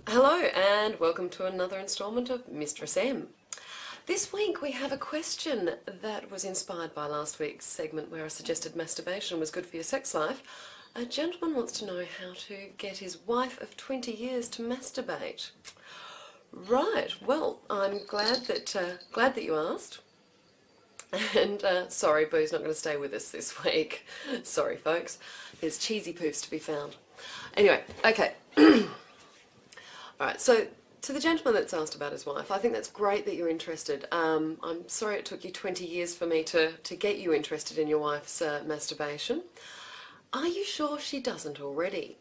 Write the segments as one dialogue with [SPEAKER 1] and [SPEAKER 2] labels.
[SPEAKER 1] Hello and welcome to another instalment of Mistress M. This week we have a question that was inspired by last week's segment where I suggested masturbation was good for your sex life. A gentleman wants to know how to get his wife of 20 years to masturbate. Right, well, I'm glad that you asked. And sorry, Boo's not going to stay with us this week. Sorry, folks. There's cheesy poofs to be found. Anyway, okay. Alright, so to the gentleman that's asked about his wife, I think that's great that you're interested. I'm sorry it took you 20 years for me to get you interested in your wife's masturbation. Are you sure she doesn't already?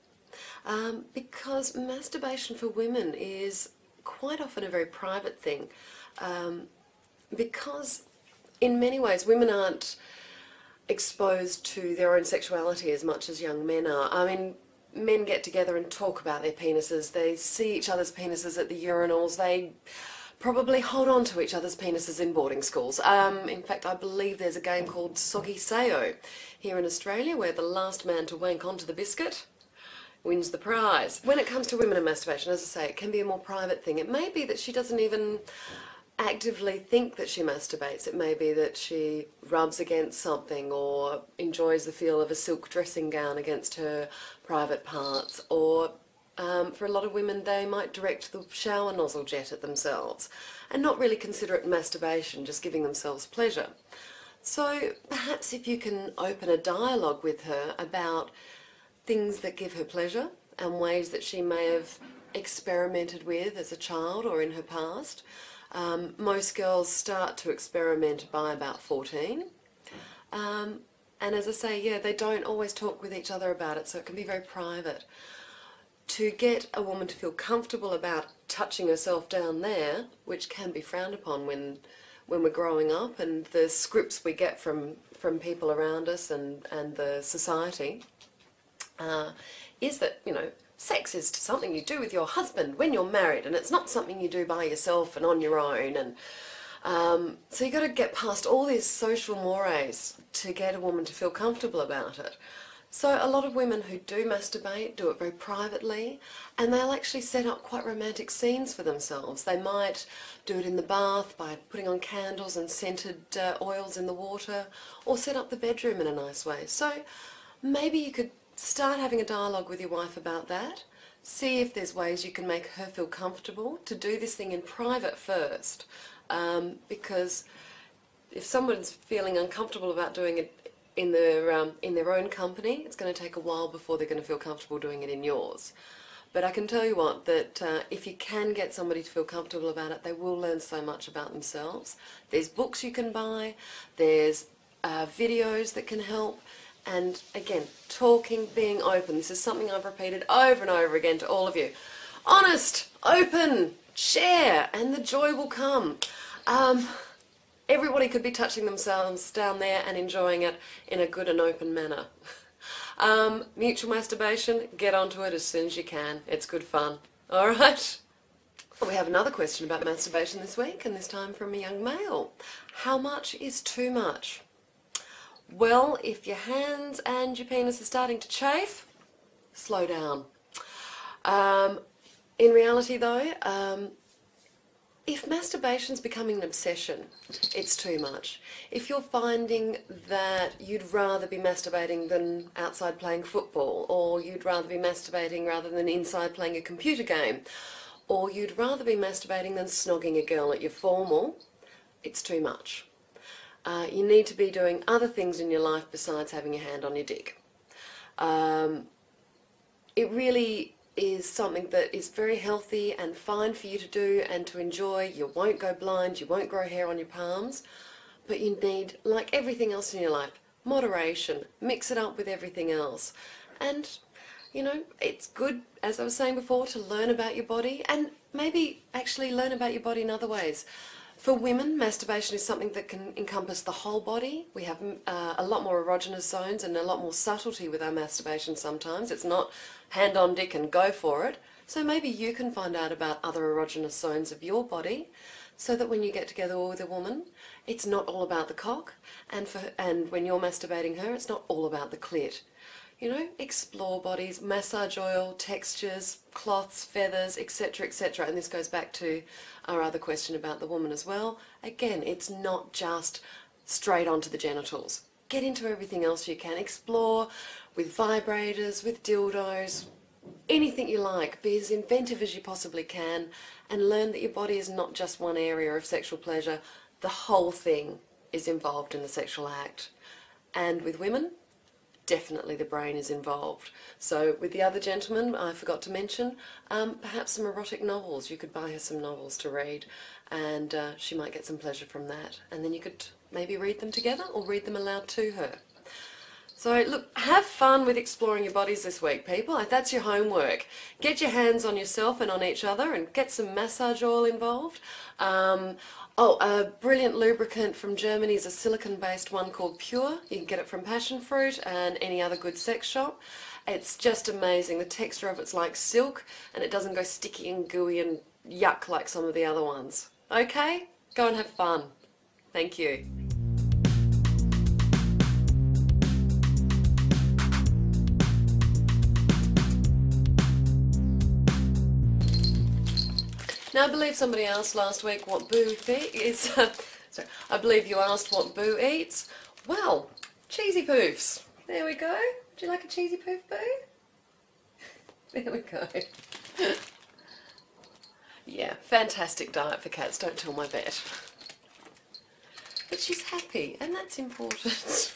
[SPEAKER 1] Because masturbation for women is quite often a very private thing. Because in many ways women aren't exposed to their own sexuality as much as young men are. I mean, men get together and talk about their penises, they see each other's penises at the urinals, they probably hold on to each other's penises in boarding schools. In fact, I believe there's a game called Soggy Sayo here in Australia where the last man to wank onto the biscuit wins the prize. When it comes to women and masturbation, as I say, it can be a more private thing. It may be that she doesn't even actively think that she masturbates. It may be that she rubs against something or enjoys the feel of a silk dressing gown against her private parts, or for a lot of women they might direct the shower nozzle jet at themselves and not really consider it masturbation, just giving themselves pleasure. So perhaps if you can open a dialogue with her about things that give her pleasure and ways that she may have experimented with as a child or in her past. Most girls start to experiment by about 14. And as I say, yeah, they don't always talk with each other about it, so it can be very private. To get a woman to feel comfortable about touching herself down there, which can be frowned upon when we're growing up, and the scripts we get from people around us and the society, is that, you know, sex is something you do with your husband when you're married, and it's not something you do by yourself and on your own. And so you've got to get past all these social mores to get a woman to feel comfortable about it. So a lot of women who do masturbate do it very privately, and they'll actually set up quite romantic scenes for themselves. They might do it in the bath by putting on candles and scented oils in the water, or set up the bedroom in a nice way. So maybe you could start having a dialogue with your wife about that. See if there's ways you can make her feel comfortable to do this thing in private first, because if someone's feeling uncomfortable about doing it in their own company, it's going to take a while before they're going to feel comfortable doing it in yours. But I can tell you what, that if you can get somebody to feel comfortable about it, they will learn so much about themselves. There's books you can buy, there's videos that can help. And again, talking, being open. This is something I've repeated over and over again to all of you. Honest, open, share, and the joy will come. Everybody could be touching themselves down there and enjoying it in a good and open manner. Mutual masturbation, get onto it as soon as you can. It's good fun. All right? We have another question about masturbation this week, and this time from a young male. How much is too much? Well, if your hands and your penis are starting to chafe, slow down. In reality though, if masturbation's becoming an obsession, it's too much. If you're finding that you'd rather be masturbating than outside playing football, or you'd rather be masturbating rather than inside playing a computer game, or you'd rather be masturbating than snogging a girl at your formal, it's too much. You need to be doing other things in your life besides having your hand on your dick. It really is something that is very healthy and fine for you to do and to enjoy. You won't go blind, you won't grow hair on your palms, but you need, like everything else in your life, moderation. Mix it up with everything else. And, you know, it's good, as I was saying before, to learn about your body and maybe actually learn about your body in other ways. For women, masturbation is something that can encompass the whole body. We have a lot more erogenous zones and a lot more subtlety with our masturbation sometimes. It's not hand on dick and go for it. So maybe you can find out about other erogenous zones of your body so that when you get together with a woman, it's not all about the cock, and when you're masturbating her, it's not all about the clit. You know, explore bodies, massage oil, textures, cloths, feathers, etc., etc. And this goes back to our other question about the woman as well. Again, it's not just straight onto the genitals. Get into everything else you can. Explore with vibrators, with dildos, anything you like. Be as inventive as you possibly can and learn that your body is not just one area of sexual pleasure. The whole thing is involved in the sexual act. And with women, definitely the brain is involved. So with the other gentleman, I forgot to mention, perhaps some erotic novels. You could buy her some novels to read and she might get some pleasure from that. And then you could maybe read them together or read them aloud to her. So look, have fun with exploring your bodies this week, people. That's your homework. Get your hands on yourself and on each other and get some massage oil involved. A brilliant lubricant from Germany is a silicone-based one called Pure. You can get it from Passion Fruit and any other good sex shop. It's just amazing. The texture of it's like silk and it doesn't go sticky and gooey and yuck like some of the other ones. Okay? Go and have fun. Thank you. Now, I believe somebody asked last week what Boo is. Sorry, I believe you asked what Boo eats. Well, cheesy poofs. There we go. Would you like a cheesy poof, Boo? There we go. Yeah, fantastic diet for cats. Don't tell my vet. But she's happy, and that's important.